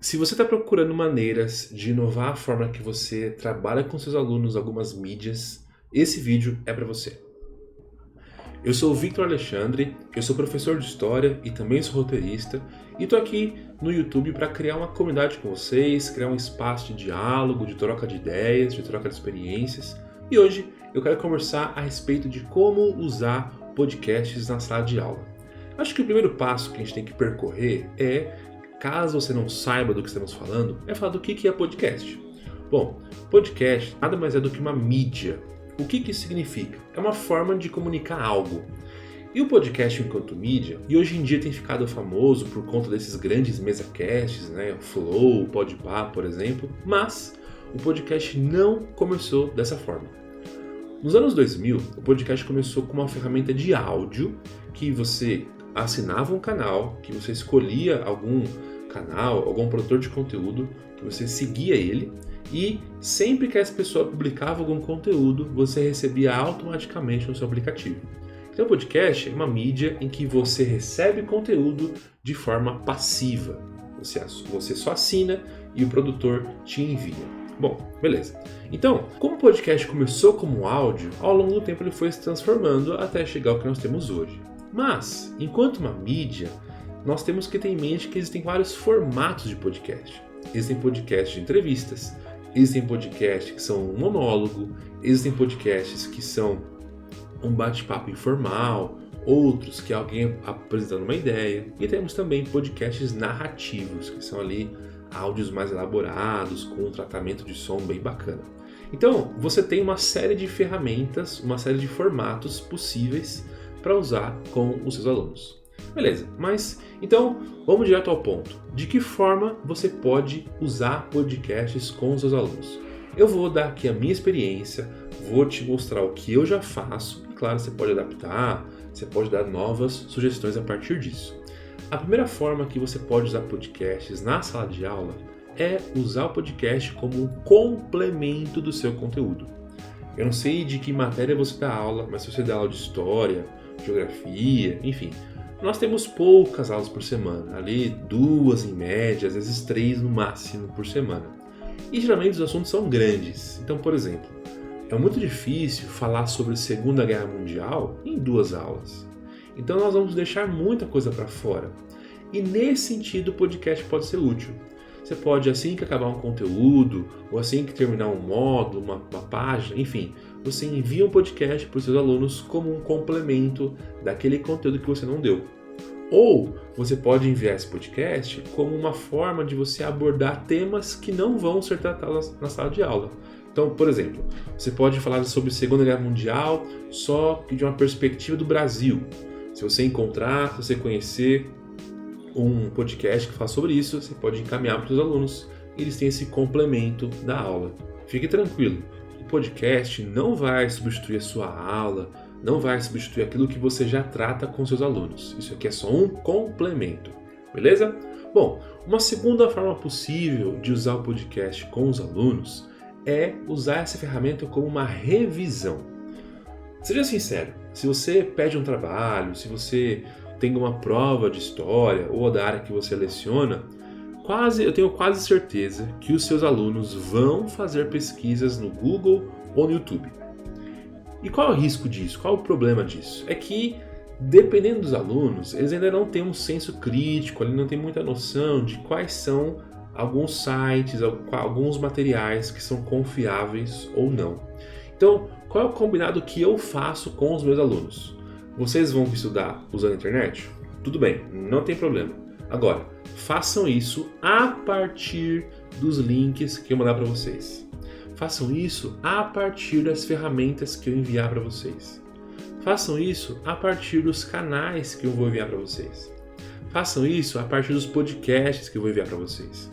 Se você está procurando maneiras de inovar a forma que você trabalha com seus alunos, algumas mídias, esse vídeo é para você. Eu sou o Victor Alexandre, eu sou professor de História e também sou roteirista, e estou aqui no YouTube para criar uma comunidade com vocês, criar um espaço de diálogo, de troca de ideias, de troca de experiências. E hoje eu quero conversar a respeito de como usar podcasts na sala de aula. Acho que o primeiro passo que a gente tem que percorrer é, caso você não saiba do que estamos falando, é falar do que é podcast. Bom, podcast nada mais é do que uma mídia. O que isso significa? É uma forma de comunicar algo. E o podcast enquanto mídia, e hoje em dia tem ficado famoso por conta desses grandes mesacasts, né? O Flow, o Podpah, por exemplo, mas o podcast não começou dessa forma. Nos anos 2000, o podcast começou com uma ferramenta de áudio que você assinava um canal, que você escolhia algum canal, algum produtor de conteúdo, que você seguia ele, e sempre que essa pessoa publicava algum conteúdo, você recebia automaticamente no seu aplicativo. Então o podcast é uma mídia em que você recebe conteúdo de forma passiva. Você só assina e o produtor te envia. Bom, beleza. Então, como o podcast começou como áudio, ao longo do tempo ele foi se transformando até chegar ao que nós temos hoje. Mas, enquanto uma mídia, nós temos que ter em mente que existem vários formatos de podcast. Existem podcasts de entrevistas, existem podcasts que são um monólogo, existem podcasts que são um bate-papo informal, outros que é alguém apresentando uma ideia, e temos também podcasts narrativos, que são ali áudios mais elaborados, com um tratamento de som bem bacana. Então, você tem uma série de ferramentas, uma série de formatos possíveis para usar com os seus alunos. Beleza, mas então vamos direto ao ponto. De que forma você pode usar podcasts com os seus alunos? Eu vou dar aqui a minha experiência, vou te mostrar o que eu já faço, e claro, você pode adaptar, você pode dar novas sugestões a partir disso. A primeira forma que você pode usar podcasts na sala de aula é usar o podcast como um complemento do seu conteúdo. Eu não sei de que matéria você dá aula, mas se você dá aula de história, geografia, enfim, nós temos poucas aulas por semana, ali 2 em média, às vezes 3 no máximo por semana. E geralmente os assuntos são grandes. Então, por exemplo, é muito difícil falar sobre a Segunda Guerra Mundial em 2 aulas. Então nós vamos deixar muita coisa para fora. E nesse sentido o podcast pode ser útil. Você pode, assim que acabar um conteúdo, ou assim que terminar um módulo, uma página, enfim, você envia um podcast para os seus alunos como um complemento daquele conteúdo que você não deu. Ou você pode enviar esse podcast como uma forma de você abordar temas que não vão ser tratados na sala de aula. Então, por exemplo, você pode falar sobre a Segunda Guerra Mundial só de uma perspectiva do Brasil. Se você encontrar, se você conhecer um podcast que fala sobre isso, você pode encaminhar para os alunos e eles têm esse complemento da aula. Fique tranquilo, o podcast não vai substituir a sua aula, não vai substituir aquilo que você já trata com seus alunos. Isso aqui é só um complemento, beleza? Bom, uma segunda forma possível de usar o podcast com os alunos é usar essa ferramenta como uma revisão. Seja sincero, se você pede um trabalho, se você tem uma prova de história ou da área que você leciona, eu tenho quase certeza que os seus alunos vão fazer pesquisas no Google ou no YouTube. E qual é o risco disso? Qual é o problema disso? É que, dependendo dos alunos, eles ainda não têm um senso crítico, eles não têm muita noção de quais são alguns sites, alguns materiais que são confiáveis ou não. Então, qual é o combinado que eu faço com os meus alunos? Vocês vão estudar usando a internet? Tudo bem, não tem problema. Agora, façam isso a partir dos links que eu mandar para vocês. Façam isso a partir das ferramentas que eu enviar para vocês. Façam isso a partir dos canais que eu vou enviar para vocês. Façam isso a partir dos podcasts que eu vou enviar para vocês.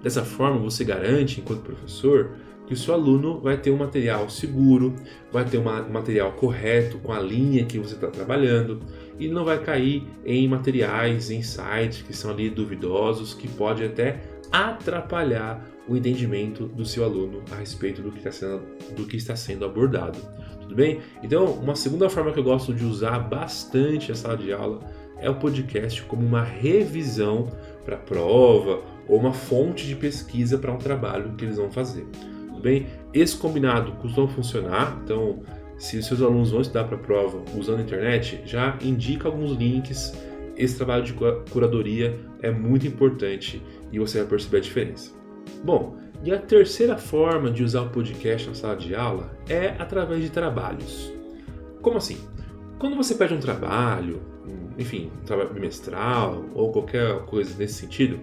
Dessa forma, você garante, enquanto professor, que o seu aluno vai ter um material seguro, vai ter um material correto com a linha que você está trabalhando e não vai cair em materiais, em sites que são ali duvidosos, que pode até atrapalhar o entendimento do seu aluno a respeito do que está sendo abordado. Tudo bem? Então, uma segunda forma que eu gosto de usar bastante a sala de aula é o podcast como uma revisão para prova ou uma fonte de pesquisa para um trabalho que eles vão fazer. Tudo bem? Esse combinado costuma funcionar, então se os seus alunos vão estudar para a prova usando a internet, já indica alguns links. Esse trabalho de curadoria é muito importante e você vai perceber a diferença. Bom, e a terceira forma de usar o podcast na sala de aula é através de trabalhos. Como assim? Quando você pede um trabalho, enfim, um trabalho bimestral ou qualquer coisa nesse sentido,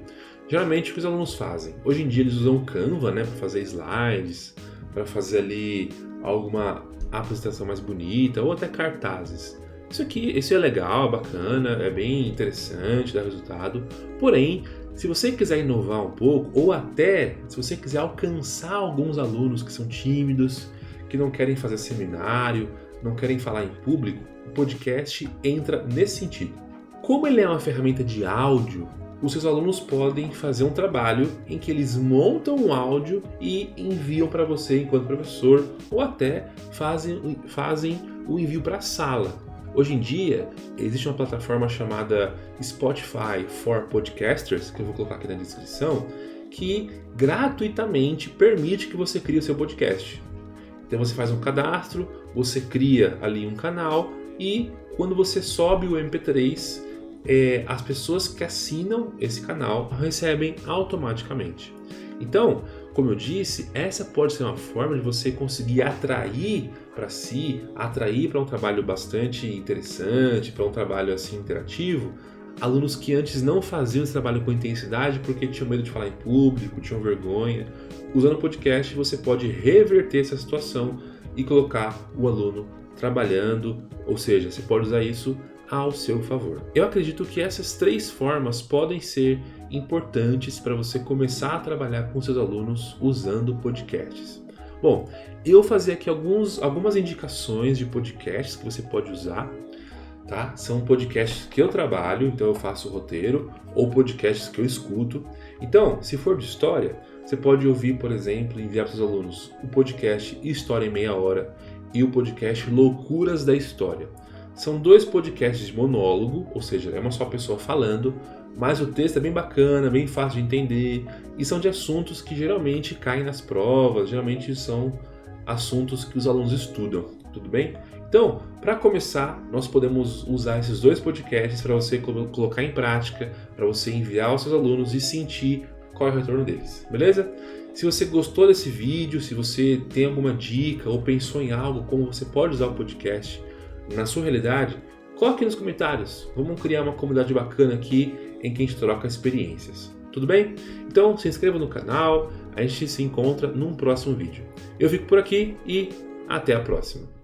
geralmente o que os alunos fazem? Hoje em dia eles usam o Canva, para fazer slides, para fazer ali alguma apresentação mais bonita ou até cartazes. Isso é legal, bacana, é bem interessante, dá resultado. Porém, se você quiser inovar um pouco, ou até se você quiser alcançar alguns alunos que são tímidos, que não querem fazer seminário, não querem falar em público, o podcast entra nesse sentido. Como ele é uma ferramenta de áudio, os seus alunos podem fazer um trabalho em que eles montam um áudio e enviam para você enquanto professor, ou até fazem o envio para a sala. Hoje em dia, existe uma plataforma chamada Spotify for Podcasters, que eu vou colocar aqui na descrição, que gratuitamente permite que você crie o seu podcast. Então você faz um cadastro, você cria ali um canal e quando você sobe o MP3, as pessoas que assinam esse canal recebem automaticamente. Então, como eu disse, essa pode ser uma forma de você conseguir atrair para si, atrair para um trabalho bastante interessante, para um trabalho assim interativo, alunos que antes não faziam esse trabalho com intensidade porque tinham medo de falar em público, tinham vergonha. Usando o podcast, você pode reverter essa situação e colocar o aluno trabalhando, ou seja, você pode usar isso ao seu favor. Eu acredito que essas 3 formas podem ser importantes para você começar a trabalhar com seus alunos usando podcasts. Bom, eu vou fazer aqui algumas indicações de podcasts que você pode usar, tá? São podcasts que eu trabalho, então eu faço o roteiro, ou podcasts que eu escuto. Então, se for de história, você pode ouvir, por exemplo, enviar para os seus alunos o podcast História em Meia Hora e o podcast Loucuras da História. São 2 podcasts de monólogo, ou seja, é uma só pessoa falando, mas o texto é bem bacana, bem fácil de entender, e são de assuntos que geralmente caem nas provas, geralmente são assuntos que os alunos estudam, tudo bem? Então, para começar, nós podemos usar esses 2 podcasts para você colocar em prática, para você enviar aos seus alunos e sentir qual é o retorno deles, beleza? Se você gostou desse vídeo, se você tem alguma dica ou pensou em algo, como você pode usar o podcast na sua realidade, coloque nos comentários. Vamos criar uma comunidade bacana aqui em que a gente troca experiências. Tudo bem? Então se inscreva no canal, a gente se encontra num próximo vídeo. Eu fico por aqui e até a próxima.